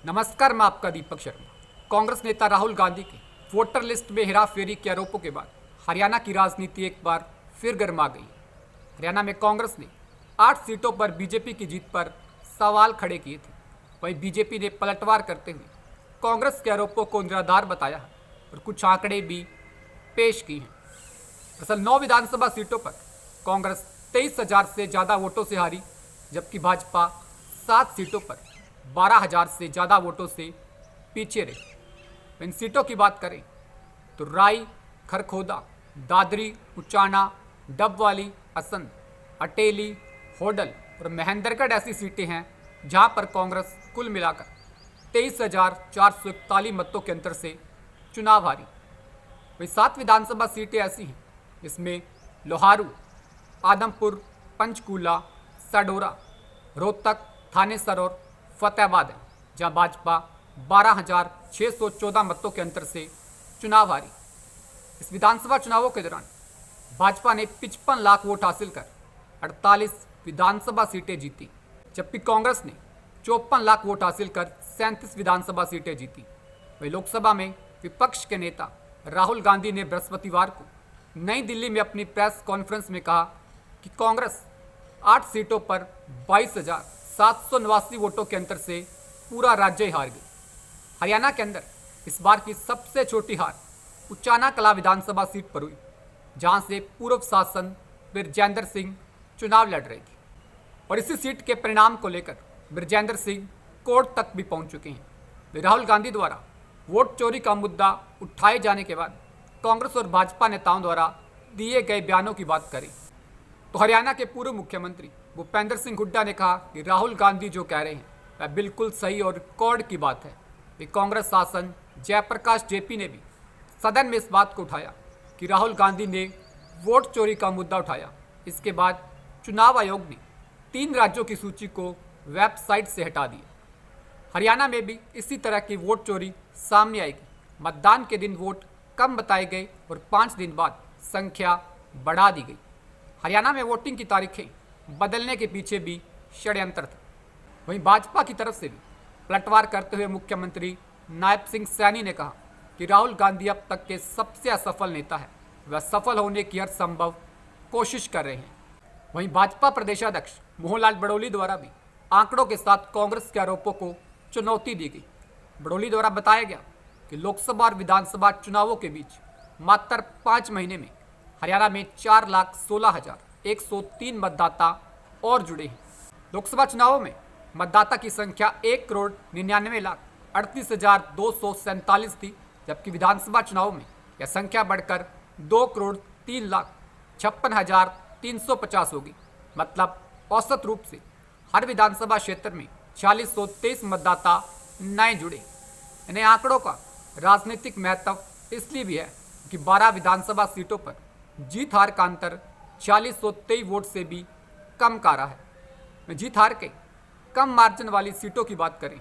नमस्कार, मैं आपका दीपक शर्मा। कांग्रेस नेता राहुल गांधी के वोटर लिस्ट में हेराफेरी के आरोपों के बाद हरियाणा की राजनीति एक बार फिर गर्मा गई। हरियाणा में कांग्रेस ने 8 सीटों पर बीजेपी की जीत पर सवाल खड़े किए थे। वहीं बीजेपी ने पलटवार करते हुए कांग्रेस के आरोपों को निराधार बताया है और कुछ आंकड़े भी पेश किए हैं। दरअसल 9 विधानसभा सीटों पर कांग्रेस 23,000 से ज़्यादा वोटों से हारी, जबकि भाजपा 7 सीटों पर 12,000 से ज़्यादा वोटों से पीछे रहे। इन सीटों की बात करें तो राई, खरखोदा, दादरी, उचाना, डबवाली, असंध, अटेली, होडल और महेंद्रगढ़ ऐसी सीटें हैं जहां पर कांग्रेस कुल मिलाकर 23,441 मतों के अंतर से चुनाव हारी। वही 7 विधानसभा सीटें ऐसी हैं जिसमें लोहारू, आदमपुर, पंचकूला, सडोरा, रोहतक, थानेसर और फतेहाबाद है, जहां भाजपा 12,614 मतों के अंतर से चुनाव हारी। इस विधानसभा चुनावों के दौरान भाजपा ने 55 लाख वोट हासिल कर 48 विधानसभा सीटें जीती, जबकि कांग्रेस ने 54 लाख वोट हासिल कर 37 विधानसभा सीटें जीती। वहीं लोकसभा में विपक्ष के नेता राहुल गांधी ने बृहस्पतिवार को नई दिल्ली में अपनी प्रेस कॉन्फ्रेंस में कहा कि कांग्रेस 8 सीटों पर 22,789 वोटों के अंतर से पूरा राज्य ही हार गई। हरियाणा के अंदर इस बार की सबसे छोटी हार उचाना कला विधानसभा सीट पर हुई, जहां से पूर्व शासन बिरजेंद्र सिंह चुनाव लड़ रहे थे और इसी सीट के परिणाम को लेकर बिरजेंद्र सिंह कोर्ट तक भी पहुंच चुके हैं। राहुल गांधी द्वारा वोट चोरी का मुद्दा उठाए जाने के बाद कांग्रेस और भाजपा नेताओं द्वारा दिए गए बयानों की बात करें तो हरियाणा के पूर्व मुख्यमंत्री भूपेंद्र सिंह हुड्डा ने कहा कि राहुल गांधी जो कह रहे हैं वह बिल्कुल सही और रिकॉर्ड की बात है। कांग्रेस शासन जयप्रकाश जेपी ने भी सदन में इस बात को उठाया कि राहुल गांधी ने वोट चोरी का मुद्दा उठाया। इसके बाद चुनाव आयोग ने 3 राज्यों की सूची को वेबसाइट से हटा दिया। हरियाणा में भी इसी तरह की वोट चोरी सामने आएगी। मतदान के दिन वोट कम बताए गए और 5 दिन बाद संख्या बढ़ा दी गई। हरियाणा में वोटिंग की तारीखें बदलने के पीछे भी षड्यंत्र था। वहीं भाजपा की तरफ से भी पलटवार करते हुए मुख्यमंत्री नायब सिंह सैनी ने कहा कि राहुल गांधी अब तक के सबसे असफल नेता है, वह सफल होने की हर संभव कोशिश कर रहे हैं। वहीं भाजपा प्रदेशाध्यक्ष मोहनलाल बड़ोली द्वारा भी आंकड़ों के साथ कांग्रेस के आरोपों को चुनौती दी गई। बड़ोली द्वारा बताया गया कि लोकसभा और विधानसभा चुनावों के बीच मात्र 5 महीने में हरियाणा में 4,16,103 मतदाता और जुड़े हैं। लोकसभा चुनावों में मतदाता की संख्या 1,99,38,247 थी, जबकि विधानसभा चुनावों में यह संख्या बढ़कर 2,03,56,350 होगी। मतलब औसत रूप से हर विधानसभा क्षेत्र में 4,623 मतदाता नए जुड़े। इन्हें आंकड़ों का राजनीतिक महत्व इसलिए भी है कि 12 विधानसभा सीटों पर जीत हार का अंतर 4,623 वोट से भी कम का रहा है। जीत हार के कम मार्जिन वाली सीटों की बात करें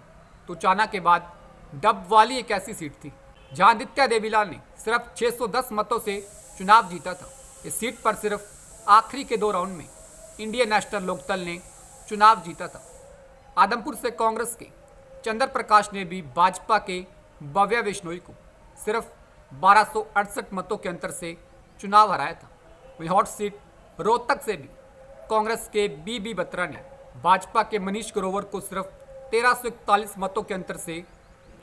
तो उचाना के बाद डबवाली एक ऐसी सीट थी जहां आदित्य देवीलाल ने सिर्फ 610 मतों से चुनाव जीता था। इस सीट पर सिर्फ आखिरी के 2 राउंड में इंडियन नेशनल लोकदल ने चुनाव जीता था। आदमपुर से कांग्रेस के चंद्र प्रकाश ने भी भाजपा के भव्य बिश्नोई को सिर्फ 1268 मतों के अंतर से चुनाव हराया था। वहीं हॉट सीट रोहतक से भी कांग्रेस के बी बत्रा ने भाजपा के मनीष ग्रोवर को सिर्फ 1341 मतों के अंतर से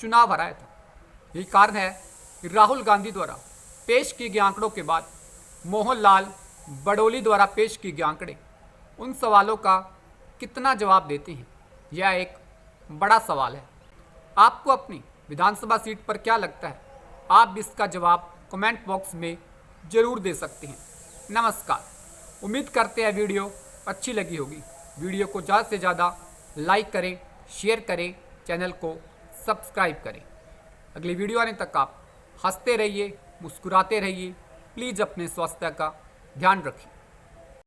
चुनाव हराया था। यही कारण है कि राहुल गांधी द्वारा पेश किए गए आंकड़ों के बाद मोहनलाल बड़ोली द्वारा पेश किए गए आंकड़े उन सवालों का कितना जवाब देते हैं, यह एक बड़ा सवाल है। आपको अपनी विधानसभा सीट पर क्या लगता है? आप भी इसका जवाब कमेंट बॉक्स में जरूर दे सकते हैं। नमस्कार। उम्मीद करते हैं वीडियो अच्छी लगी होगी। वीडियो को ज़्यादा से ज़्यादा लाइक करें, शेयर करें, चैनल को सब्सक्राइब करें। अगली वीडियो आने तक आप हंसते रहिए, मुस्कुराते रहिए। प्लीज़ अपने स्वास्थ्य का ध्यान रखें।